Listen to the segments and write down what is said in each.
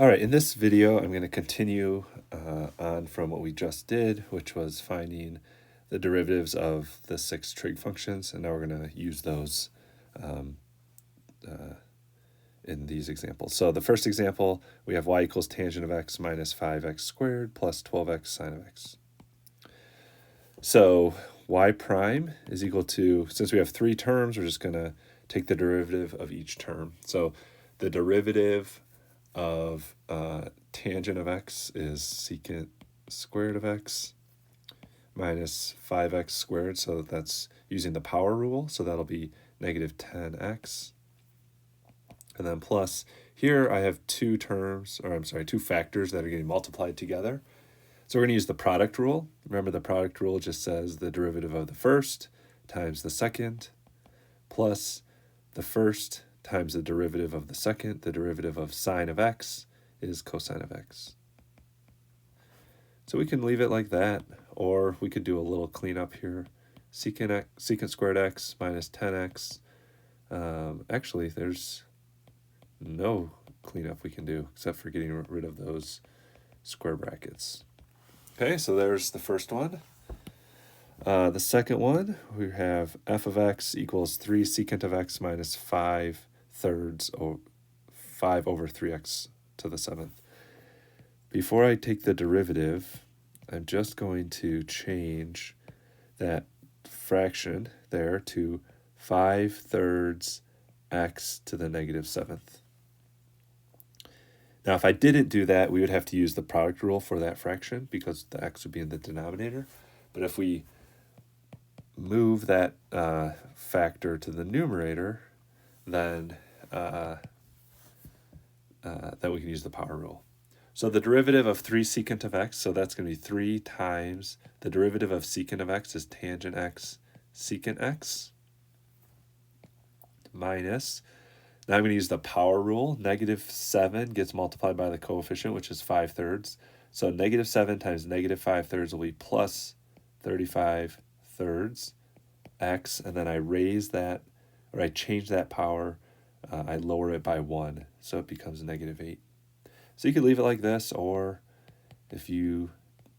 All right, in this video, I'm going to continue on from what we just did, which was finding the derivatives of the 6 trig functions, and now we're going to use those in these examples. So the first example, we have y equals tangent of x minus 5x squared plus 12x sine of x. So y prime is equal to, since we have 3 terms, we're just going to take the derivative of each term. So the derivative of tangent of x is secant squared of x minus 5x squared, so that's using the power rule, so that'll be negative 10x. And then plus, here I have 2 factors that are getting multiplied together. So we're going to use the product rule. Remember, the product rule just says the derivative of the first times the second plus the first times the derivative of the second. The derivative of sine of x is cosine of x. So we can leave it like that, or we could do a little cleanup here. Secant squared x minus 10x. Actually, there's no cleanup we can do except for getting rid of those square brackets. Okay, so there's the first one. The second one, we have f of x equals 3 secant of x minus 5 thirds, or 5 over 3x to the 7th. Before I take the derivative, I'm just going to change that fraction there to 5 thirds x to the negative 7th. Now, if I didn't do that, we would have to use the product rule for that fraction because the x would be in the denominator. But if we move that factor to the numerator, then we can use the power rule. So the derivative of 3 secant of x, so that's going to be 3 times the derivative of secant of x is tangent x secant x minus, now I'm going to use the power rule. Negative 7 gets multiplied by the coefficient, which is 5 thirds. So negative 7 times negative 5 thirds will be plus 35 thirds x, and then I raise that, or I change that power, I lower it by 1, so it becomes negative 8. So you could leave it like this, or if you,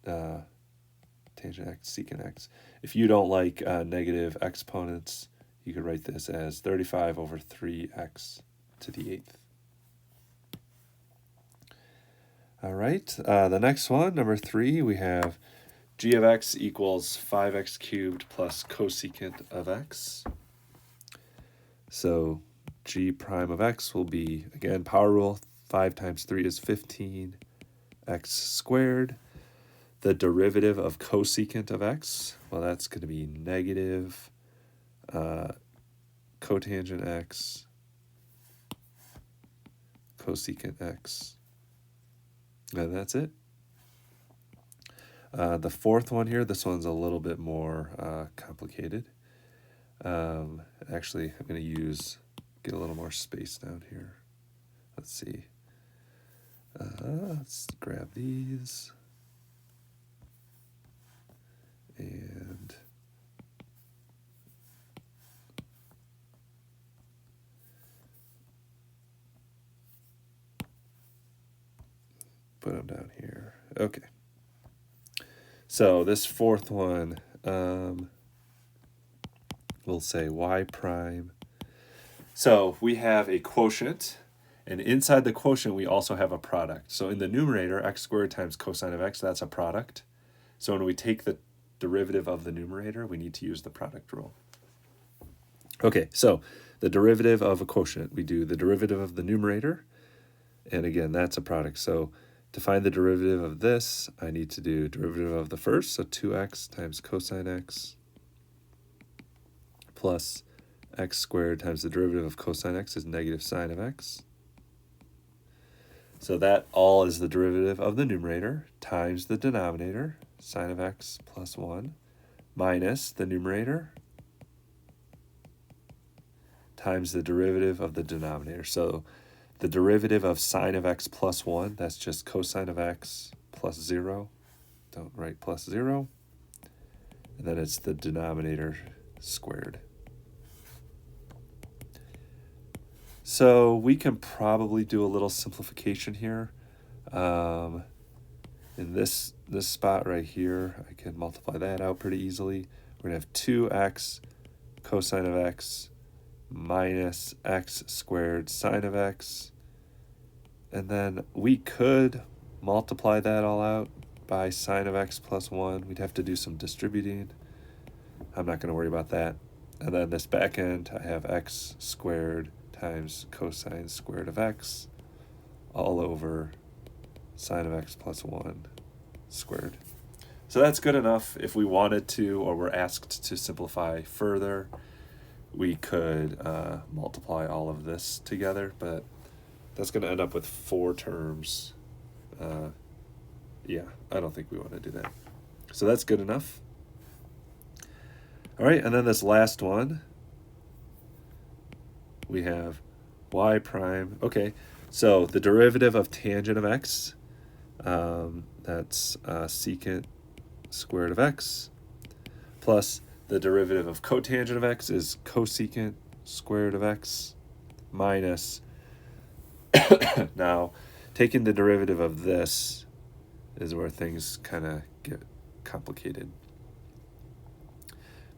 tangent x, secant x, if you don't like negative exponents, you could write this as 35 over 3x to the 8th. All right, the next one, number 3, we have g of x equals 5x cubed plus cosecant of x. So g prime of x will be, again, power rule, 5 times 3 is 15, x squared. The derivative of cosecant of x, well, that's going to be negative cotangent x cosecant x. And that's it. The fourth one here, this one's a little bit more complicated. Actually, I'm going to get a little more space down here. Let's see. Let's grab these. And put them down here. Okay. So this fourth one, we'll say y prime. So we have a quotient, and inside the quotient we also have a product. So in the numerator, x squared times cosine of x, that's a product. So when we take the derivative of the numerator, we need to use the product rule. Okay, so the derivative of a quotient, we do the derivative of the numerator, and again, that's a product. So to find the derivative of this, I need to do derivative of the first, so 2x times cosine x plus x squared times the derivative of cosine x is negative sine of x. So that all is the derivative of the numerator times the denominator, sine of x plus 1, minus the numerator times the derivative of the denominator. So the derivative of sine of x plus 1, that's just cosine of x plus 0. Don't write plus 0. And then it's the denominator squared. So we can probably do a little simplification here. In this spot right here, I can multiply that out pretty easily. We're going to have 2x cosine of x minus x squared sine of x. And then we could multiply that all out by sine of x plus 1. We'd have to do some distributing. I'm not going to worry about that. And then this back end, I have x squared times cosine squared of x all over sine of x plus 1 squared. So that's good enough. If we wanted to, or were asked to simplify further, we could multiply all of this together, but that's going to end up with 4 terms. Yeah, I don't think we want to do that. So that's good enough. All right, and then this last one, we have y prime. Okay, so the derivative of tangent of x, that's secant squared of x, plus the derivative of cotangent of x is cosecant squared of x, minus, now taking the derivative of this is where things kind of get complicated.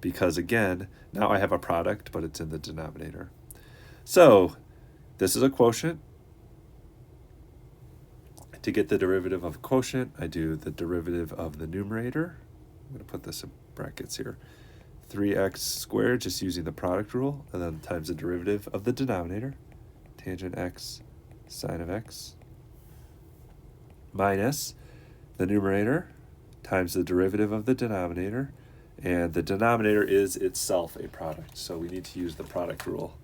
Because again, now I have a product, but it's in the denominator. So this is a quotient. To get the derivative of a quotient, I do the derivative of the numerator. I'm going to put this in brackets here. 3x squared, just using the product rule, and then times the derivative of the denominator, tangent x sine of x, minus the numerator times the derivative of the denominator, and the denominator is itself a product, so we need to use the product rule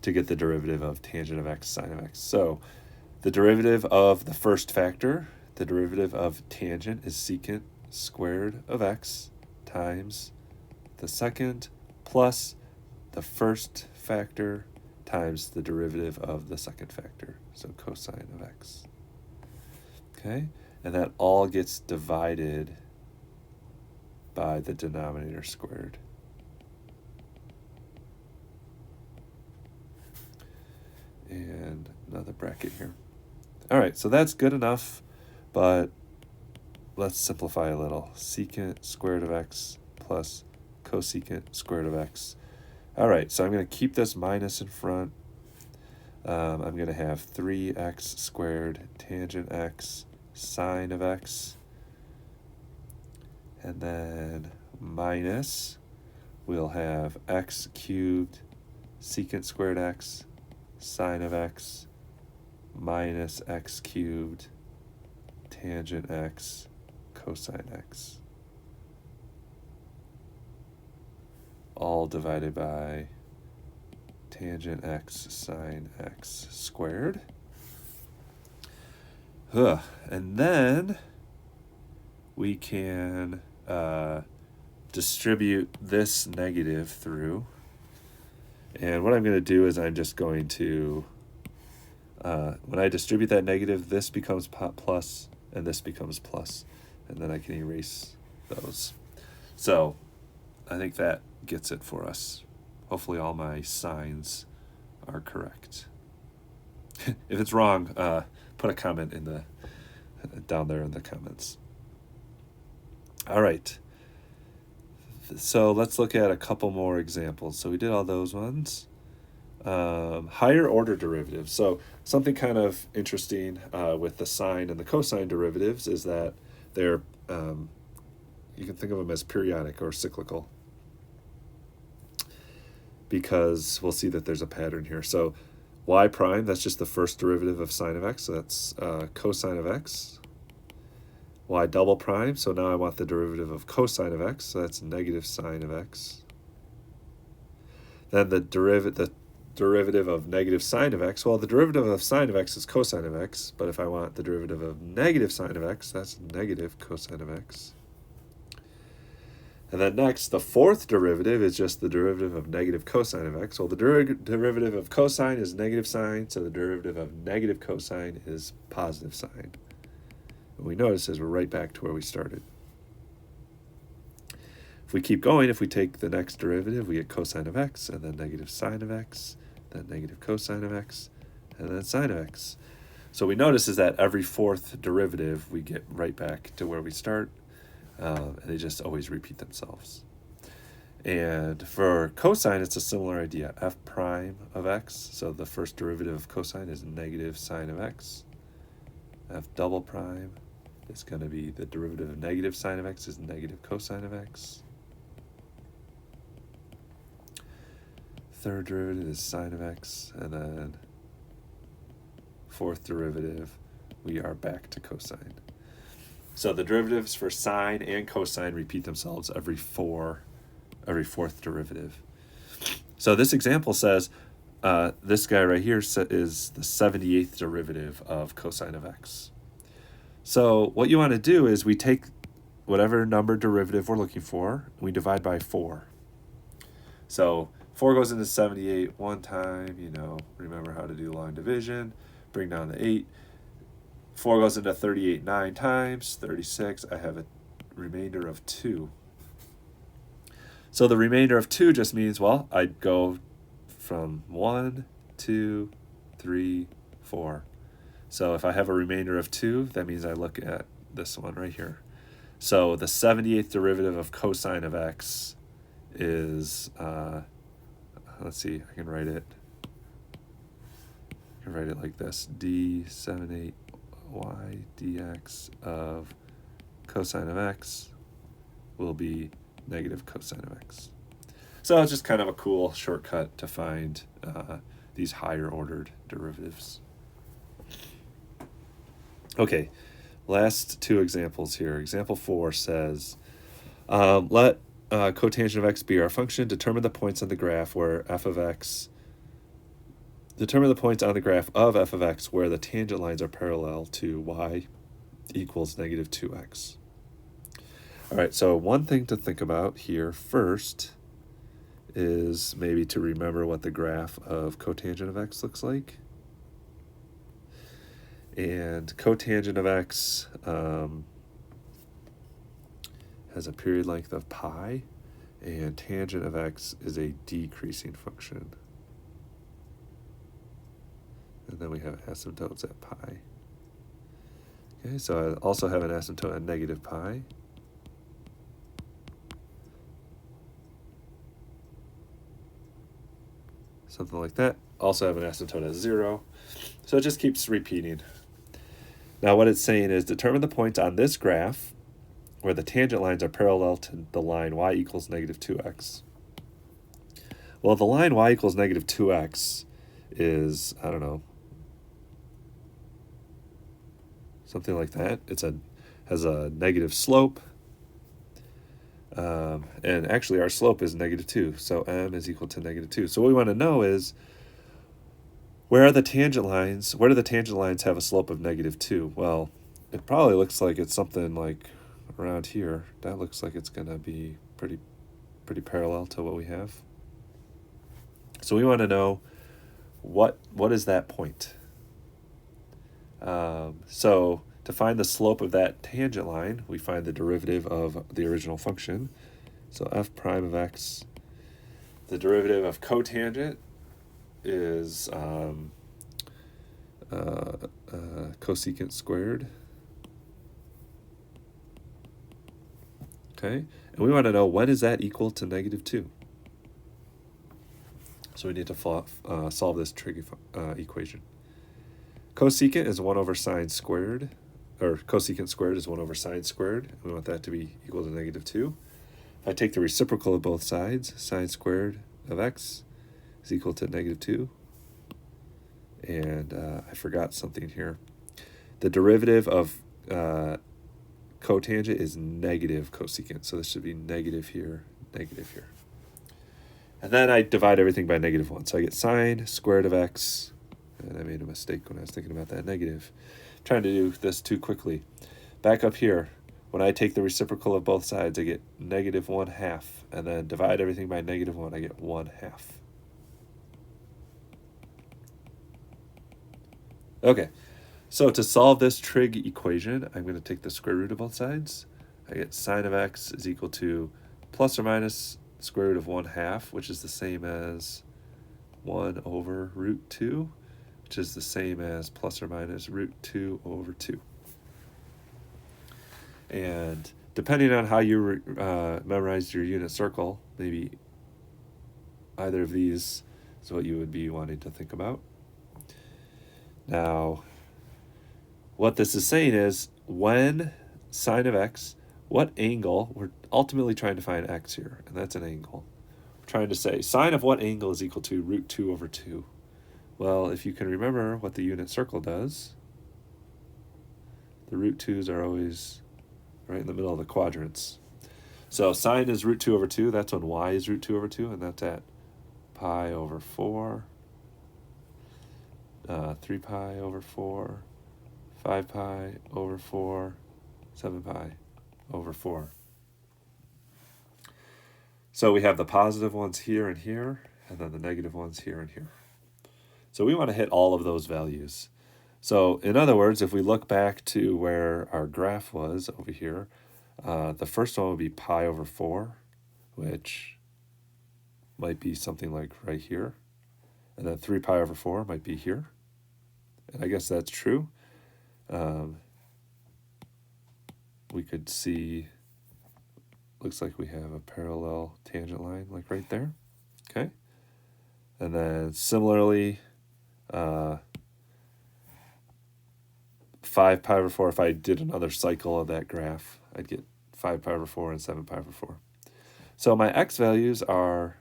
to get the derivative of tangent of x sine of x. So the derivative of the first factor, the derivative of tangent, is secant squared of x times the second plus the first factor times the derivative of the second factor, so cosine of x. Okay, and that all gets divided by the denominator squared. And another bracket here. All right, so that's good enough, but let's simplify a little. Secant squared of x plus cosecant squared of x. All right, so I'm going to keep this minus in front. I'm going to have 3x squared tangent x sine of x. And then minus, we'll have x cubed secant squared x sine of x minus x cubed tangent x cosine x, all divided by tangent x sine x squared. And then we can distribute this negative through. And what I'm going to do is I'm just going to, when I distribute that negative, this becomes plus and this becomes plus. And then I can erase those. So I think that gets it for us. Hopefully all my signs are correct. If it's wrong, put a comment in the down there in the comments. All right. So let's look at a couple more examples. So we did all those ones. Higher order derivatives. So something kind of interesting with the sine and the cosine derivatives is that they're, you can think of them as periodic or cyclical, because we'll see that there's a pattern here. So y prime, that's just the first derivative of sine of x, so that's cosine of x. Y double prime, so now I want the derivative of cosine of x, so that's negative sine of x. Then the derivative of negative sine of x, well, the derivative of sine of x is cosine of x, but if I want the derivative of negative sine of x, that's negative cosine of x. And then next, the fourth derivative is just the derivative of negative cosine of x. Well, the derivative of cosine is negative sine, so the derivative of negative cosine is positive sine. And we notice as we're right back to where we started. If we keep going, if we take the next derivative, we get cosine of x, and then negative sine of x, then negative cosine of x, and then sine of x. So we notice is that every fourth derivative, we get right back to where we start, and they just always repeat themselves. And for cosine, it's a similar idea. F prime of x, so the first derivative of cosine is negative sine of x. F double prime is going to be the derivative of negative sine of x is negative cosine of x. Third derivative is sine of x, and then fourth derivative, we are back to cosine. So the derivatives for sine and cosine repeat themselves every fourth derivative. So this example says this guy right here is the 78th derivative of cosine of x. So what you want to do is we take whatever number derivative we're looking for, and we divide by 4. So 4 goes into 78 one time, remember how to do long division, bring down the 8. 4 goes into 38 9 times, 36. I have a remainder of 2. So the remainder of 2 just means, well, I'd go from 1, 2, 3, 4. So if I have a remainder of 2, that means I look at this one right here. So the 78th derivative of cosine of x is, let's see, I can write it like this. d78y dx of cosine of x will be negative cosine of x. So it's just kind of a cool shortcut to find these higher ordered derivatives. Okay, last two examples here. Example 4 says, let cotangent of x be our function. Determine the points on the graph where f of x. Determine the points on the graph of f of x where the tangent lines are parallel to y equals negative 2x. All right, so one thing to think about here first is maybe to remember what the graph of cotangent of x looks like. And cotangent of x has a period length of pi, and tangent of x is a decreasing function. And then we have asymptotes at pi. Okay, so I also have an asymptote at negative pi. Something like that. Also have an asymptote at 0. So it just keeps repeating. Now what it's saying is determine the points on this graph where the tangent lines are parallel to the line y equals negative 2x. Well, the line y equals negative 2x is, I don't know, something like that. Has a negative slope. And actually our slope is negative 2, so m is equal to negative 2. So what we want to know is, where do the tangent lines have a slope of negative 2? Well, it probably looks like it's something like around here. That looks like it's going to be pretty parallel to what we have. So we want to know what is that point. So to find the slope of that tangent line, we find the derivative of the original function. So f prime of x, the derivative of cotangent is cosecant squared. Okay, and we want to know when is that equal to negative 2. So we need to solve this trig equation. Cosecant is 1 over sine squared, or cosecant squared is 1 over sine squared. And we want that to be equal to negative 2. If I take the reciprocal of both sides, sine squared of x is equal to negative 2. And I forgot something here. The derivative of cotangent is negative cosecant. So this should be negative here, negative here. And then I divide everything by negative 1. So I get sine squared of x. And I made a mistake when I was thinking about that negative. I'm trying to do this too quickly. Back up here. When I take the reciprocal of both sides, I get negative 1/2. And then divide everything by negative 1, I get 1/2. Okay, so to solve this trig equation, I'm going to take the square root of both sides. I get sine of x is equal to plus or minus the square root of 1/2, which is the same as 1 over root 2, which is the same as plus or minus root 2 over 2. And depending on how you memorized your unit circle, maybe either of these is what you would be wanting to think about. Now, what this is saying is when sine of x, what angle, we're ultimately trying to find x here, and that's an angle. We're trying to say sine of what angle is equal to root 2 over 2. Well, if you can remember what the unit circle does, the root 2's are always right in the middle of the quadrants. So sine is root 2 over 2. That's when y is root 2 over 2, and that's at pi over 4, 3 pi over 4, 5 pi over 4, 7 pi over 4. So we have the positive ones here and here, and then the negative ones here and here. So we want to hit all of those values. So in other words, if we look back to where our graph was over here, the first one would be pi over 4, which might be something like right here. And then 3 pi over 4 might be here. And I guess that's true. We could see, looks like we have a parallel tangent line like right there. Okay. And then similarly, 5 pi over 4, if I did another cycle of that graph, I'd get 5 pi over 4 and 7 pi over 4. So my x values are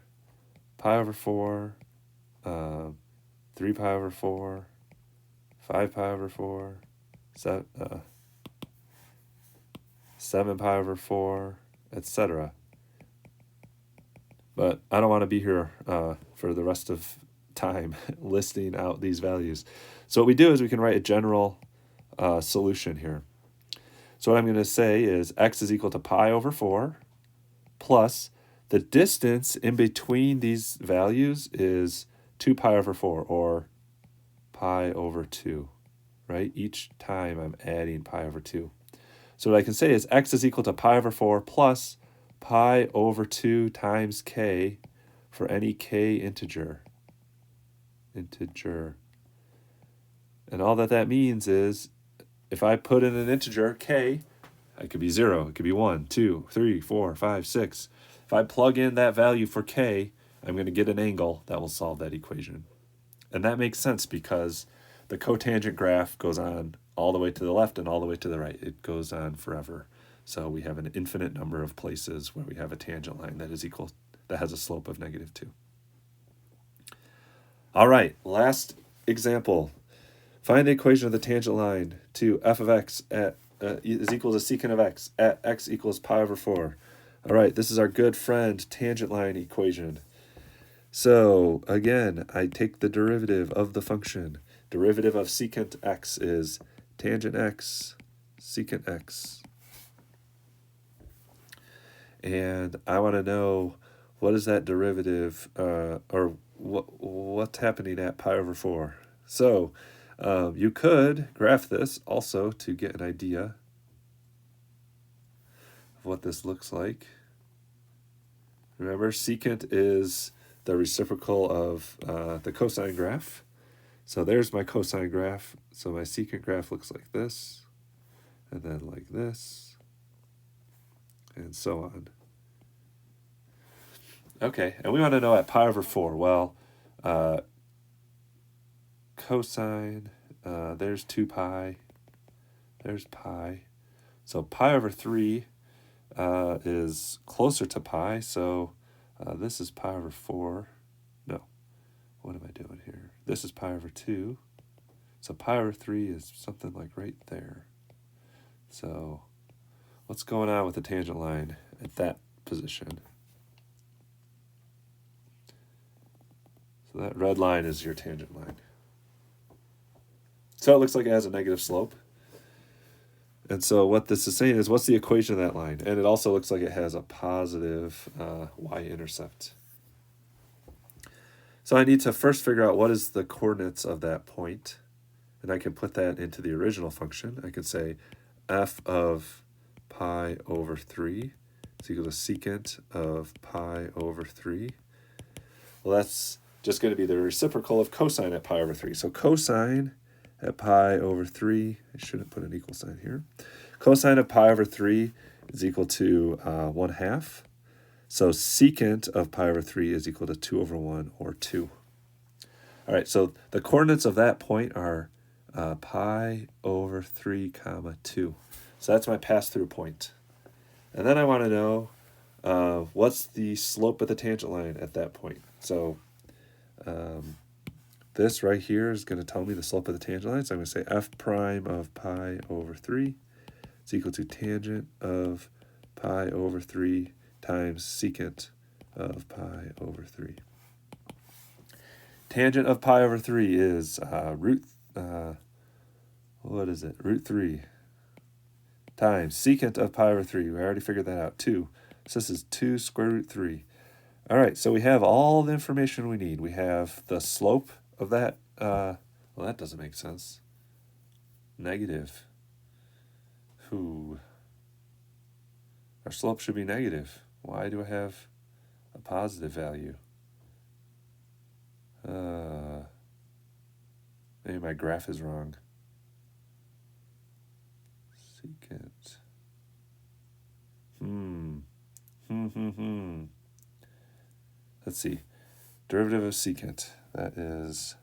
pi over 4, 3 pi over 4, 5 pi over 4, 7 pi over 4, etc. But I don't want to be here for the rest of time listing out these values. So what we do is we can write a general solution here. So what I'm going to say is x is equal to pi over 4 plus the distance in between these values is 2 pi over 4, or pi over 2, right? Each time I'm adding pi over 2. So what I can say is x is equal to pi over 4 plus pi over 2 times k for any k integer. And all that means is if I put in an integer, k, it could be 0, it could be 1, 2, 3, 4, 5, 6. If I plug in that value for k, I'm going to get an angle that will solve that equation. And that makes sense because the cotangent graph goes on all the way to the left and all the way to the right. It goes on forever. So we have an infinite number of places where we have a tangent line that has a slope of -2. All right, last example. Find the equation of the tangent line to f of x is equal to secant of x at x equals pi over 4. All right, this is our good friend tangent line equation. So again, I take the derivative of the function. Derivative of secant x is tangent x, secant x. And I want to know what is that derivative, or what's happening at pi over 4. So you could graph this also to get an idea of what this looks like. Remember, secant is the reciprocal of the cosine graph. So there's my cosine graph. So my secant graph looks like this, and then like this, and so on. Okay, and we want to know at pi over 4. Well, cosine, there's 2 pi, there's pi. So pi over 3 is closer to pi, so this is pi over 4. No, what am I doing here? This is pi over 2. So pi over 3 is something like right there. So what's going on with the tangent line at that position? So that red line is your tangent line. So it looks like it has a negative slope. And so what this is saying is, what's the equation of that line? And it also looks like it has a positive y-intercept. So I need to first figure out what is the coordinates of that point. And I can put that into the original function. I can say f of pi over 3 is equal to secant of pi over 3. Well, that's just going to be the reciprocal of cosine at pi over 3. So cosine at pi over 3, I shouldn't put an equal sign here. Cosine of pi over 3 is equal to 1/2. So secant of pi over 3 is equal to 2 over 1, or 2. All right, so the coordinates of that point are pi over 3 comma 2. So that's my pass-through point. And then I want to know what's the slope of the tangent line at that point. So this right here is going to tell me the slope of the tangent line. So I'm going to say f prime of pi over 3 is equal to tangent of pi over 3 times secant of pi over 3. Tangent of pi over 3 is root 3 times secant of pi over 3. We already figured that out, 2. So this is 2 square root 3. All right, so we have all the information we need. We have the slope of that. Well, that doesn't make sense. Negative. Our slope should be negative. Why do I have a positive value? Maybe my graph is wrong. Secant. Let's see. Derivative of secant. That is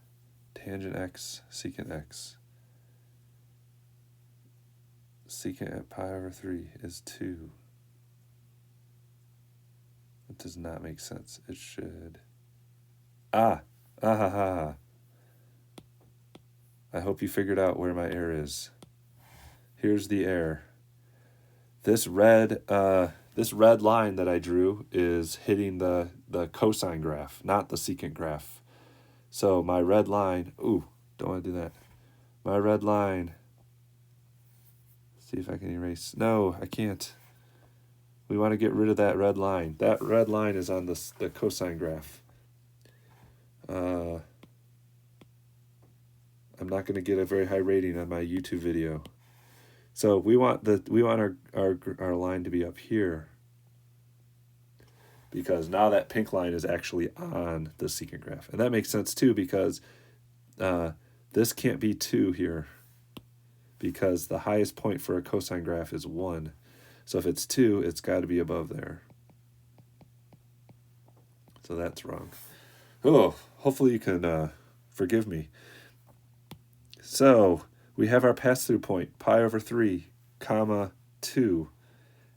tangent x, secant x. Secant at pi over 3 is 2. That does not make sense. It should... I hope you figured out where my error is. Here's the error. This red line that I drew is hitting the cosine graph, not the secant graph. So my red line, don't want to do that. My red line, see if I can erase. No, I can't. We want to get rid of that red line. That red line is on the cosine graph. I'm not going to get a very high rating on my YouTube video. So we want our line to be up here, because now that pink line is actually on the secant graph. And that makes sense too, because this can't be 2 here, because the highest point for a cosine graph is 1. So if it's 2, it's got to be above there. So that's wrong. Hopefully you can forgive me. So we have our pass-through point, pi over 3, comma 2.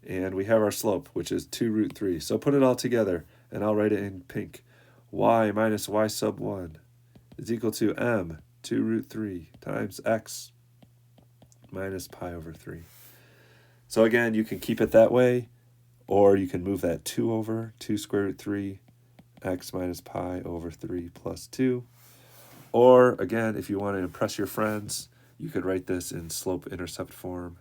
And we have our slope, which is 2 root 3. So put it all together, and I'll write it in pink. Y minus y sub 1 is equal to m, 2 root 3, times x minus pi over 3. So again, you can keep it that way, or you can move that 2 over, 2 square root 3, x minus pi over 3 plus 2. Or, again, if you want to impress your friends, you could write this in slope-intercept form.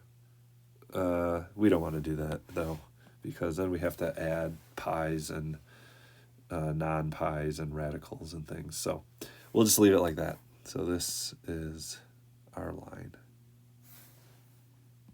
We don't want to do that, though, because then we have to add pi's and non-pi's and radicals and things. So we'll just leave it like that. So this is our line.